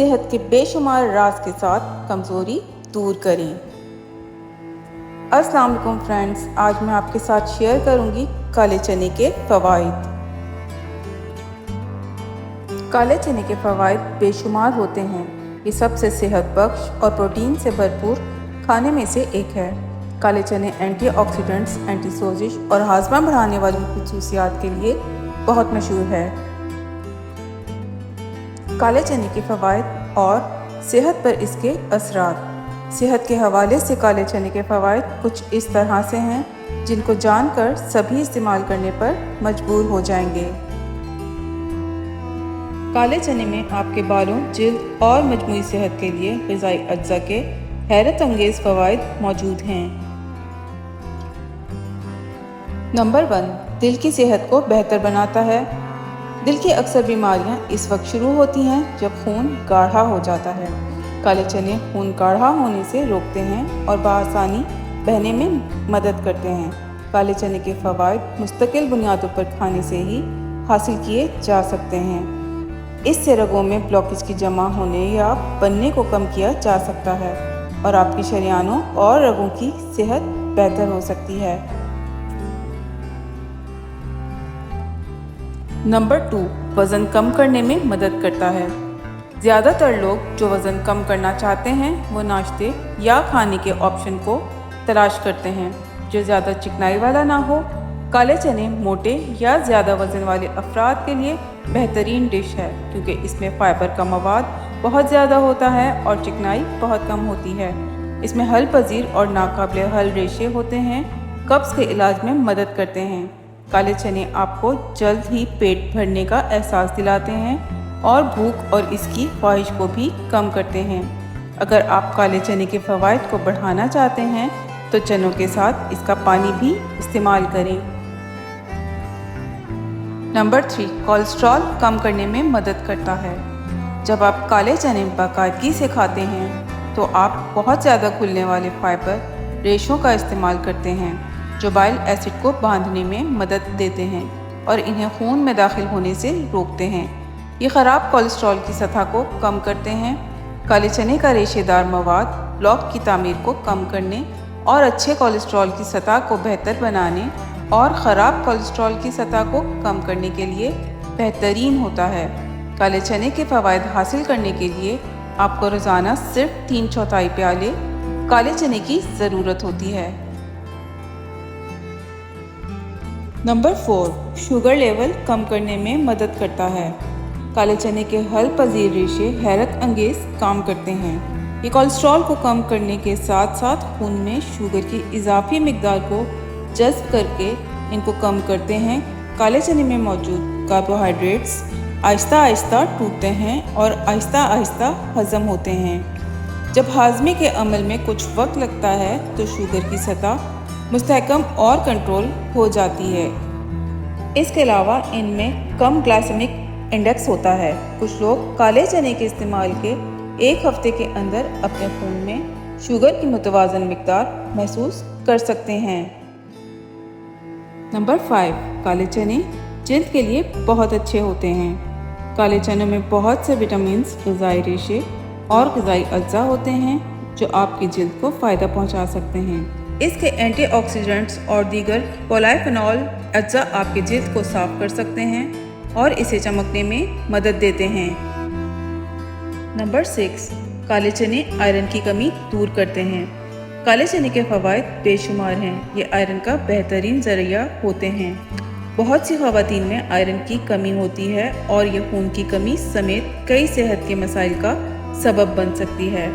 صحت کے بے شمار راز کے ساتھ کمزوری دور کریں۔ السلام علیکم فرینڈز، آج میں آپ کے ساتھ شیئر کروں گی کالے چنے کے فوائد۔ کالے چنے کے فوائد بے شمار ہوتے ہیں۔ یہ سب سے صحت بخش اور پروٹین سے بھرپور کھانے میں سے ایک ہے۔ کالے چنے اینٹی آکسیڈنٹس، اینٹی سوزش اور ہاضمہ بڑھانے والی خصوصیات کے لیے بہت مشہور ہے۔ کالے چنے کے فوائد اور صحت پر اس کے اثرات۔ صحت کے حوالے سے کالے چنے کے فوائد کچھ اس طرح سے ہیں جن کو جان کر سبھی استعمال کرنے پر مجبور ہو جائیں گے۔ کالے چنے میں آپ کے بالوں، جلد اور مجموعی صحت کے لیے غذائی اجزاء کے حیرت انگیز فوائد موجود ہیں۔ نمبر 1، دل کی صحت کو بہتر بناتا ہے۔ دل کی اکثر بیماریاں اس وقت شروع ہوتی ہیں جب خون گاڑھا ہو جاتا ہے۔ کالے چنے خون گاڑھا ہونے سے روکتے ہیں اور بآسانی بہنے میں مدد کرتے ہیں۔ کالے چنے کے فوائد مستقل بنیادوں پر کھانے سے ہی حاصل کیے جا سکتے ہیں۔ اس سے رگوں میں بلاکیج کی جمع ہونے یا بننے کو کم کیا جا سکتا ہے اور آپ کی شریانوں اور رگوں کی صحت بہتر ہو سکتی ہے۔ نمبر 2، وزن کم کرنے میں مدد کرتا ہے۔ زیادہ تر لوگ جو وزن کم کرنا چاہتے ہیں وہ ناشتے یا کھانے کے آپشن کو تلاش کرتے ہیں جو زیادہ چکنائی والا نہ ہو۔ کالے چنے موٹے یا زیادہ وزن والے افراد کے لیے بہترین ڈش ہے کیونکہ اس میں فائبر کا مواد بہت زیادہ ہوتا ہے اور چکنائی بہت کم ہوتی ہے۔ اس میں حل پذیر اور ناقابل حل ریشے ہوتے ہیں، قبض کے علاج میں مدد کرتے ہیں۔ کالے چنے آپ کو جلد ہی پیٹ بھرنے کا احساس دلاتے ہیں اور بھوک اور اس کی خواہش کو بھی کم کرتے ہیں۔ اگر آپ کالے چنے کے فوائد کو بڑھانا چاہتے ہیں تو چنوں کے ساتھ اس کا پانی بھی استعمال کریں۔ نمبر 3، کولیسٹرول کم کرنے میں مدد کرتا ہے۔ جب آپ کالے چنے باقاعدگی سے کھاتے ہیں تو آپ بہت زیادہ گھلنے والے فائبر ریشوں کا استعمال کرتے ہیں جو بائل ایسڈ کو باندھنے میں مدد دیتے ہیں اور انہیں خون میں داخل ہونے سے روکتے ہیں۔ یہ خراب کولیسٹرول کی سطح کو کم کرتے ہیں۔ کالے چنے کا ریشے دار مواد بلاک کی تعمیر کو کم کرنے اور اچھے کولیسٹرول کی سطح کو بہتر بنانے اور خراب کولیسٹرول کی سطح کو کم کرنے کے لیے بہترین ہوتا ہے۔ کالے چنے کے فوائد حاصل کرنے کے لیے آپ کو روزانہ صرف 3/4 پیالے کالے چنے کی ضرورت ہوتی ہے۔ نمبر 4، شوگر لیول کم کرنے میں مدد کرتا ہے۔ کالے چنے کے حل پذیر ریشے حیرت انگیز کام کرتے ہیں۔ یہ کولیسٹرول کو کم کرنے کے ساتھ ساتھ خون میں شوگر کی اضافی مقدار کو جذب کر کے ان کو کم کرتے ہیں۔ کالے چنے میں موجود کاربوہائیڈریٹس آہستہ آہستہ ٹوٹتے ہیں اور آہستہ آہستہ ہضم ہوتے ہیں۔ جب ہاضمے کے عمل میں کچھ وقت لگتا ہے تو شوگر کی سطح مستحکم اور کنٹرول ہو جاتی ہے۔ اس کے علاوہ ان میں کم گلائسیمک انڈیکس ہوتا ہے۔ کچھ لوگ کالے چنے کے استعمال کے ایک ہفتے کے اندر اپنے خون میں شوگر کی متوازن مقدار محسوس کر سکتے ہیں۔ نمبر 5، کالے چنے جلد کے لیے بہت اچھے ہوتے ہیں۔ کالے چنوں میں بہت سے وٹامنز، غذائی ریشے اور غذائی اجزاء ہوتے ہیں جو آپ کی جلد کو فائدہ پہنچا سکتے ہیں۔ اس کے اینٹی آکسیڈنٹس اور دیگر پولی فینول اجزاء آپ کی جلد کو صاف کر سکتے ہیں اور اسے چمکنے میں مدد دیتے ہیں۔ نمبر 6، کالے چنے آئرن کی کمی دور کرتے ہیں۔ کالے چنے کے فوائد بے شمار ہیں۔ یہ آئرن کا بہترین ذریعہ ہوتے ہیں۔ بہت سی خواتین میں آئرن کی کمی ہوتی ہے اور یہ خون کی کمی سمیت کئی صحت کے مسائل کا سبب بن سکتی ہے۔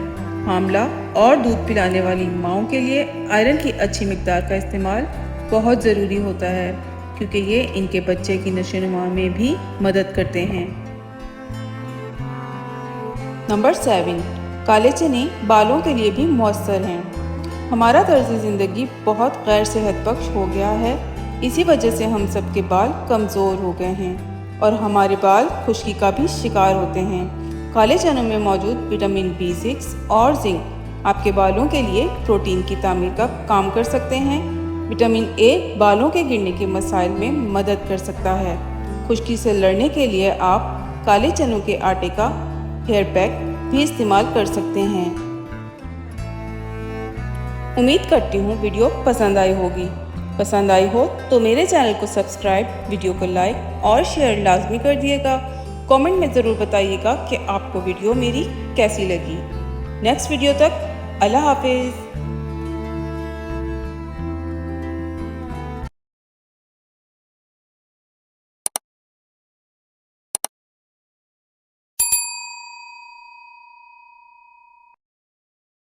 حاملہ اور دودھ پلانے والی ماؤں کے لیے آئرن کی اچھی مقدار کا استعمال بہت ضروری ہوتا ہے کیونکہ یہ ان کے بچے کی نشو و نما میں بھی مدد کرتے ہیں۔ نمبر 7، کالے چنے بالوں کے لیے بھی مؤثر ہیں۔ ہمارا طرز زندگی بہت غیر صحت بخش ہو گیا ہے، اسی وجہ سے ہم سب کے بال کمزور ہو گئے ہیں اور ہمارے بال خشکی کا بھی شکار ہوتے ہیں۔ کالے چنوں میں موجود وٹامن B6 اور زنک آپ کے بالوں کے لیے پروٹین کی تعمیر کا کام کر سکتے ہیں۔ وٹامن A بالوں کے گرنے کے مسائل میں مدد کر سکتا ہے۔ خشکی سے لڑنے کے لیے آپ کالے چنوں کے آٹے کا ہیئر پیک بھی استعمال کر سکتے ہیں۔ امید کرتی ہوں ویڈیو پسند آئی ہوگی۔ پسند آئی ہو تو میرے چینل کو سبسکرائب، ویڈیو کو لائک اور شیئر لازمی کر دیے گا۔ کامنٹ میں ضرور بتائیے گا کہ آپ کو ویڈیو میری کیسی لگی۔ نیکسٹ ویڈیو تک اللہ حافظ۔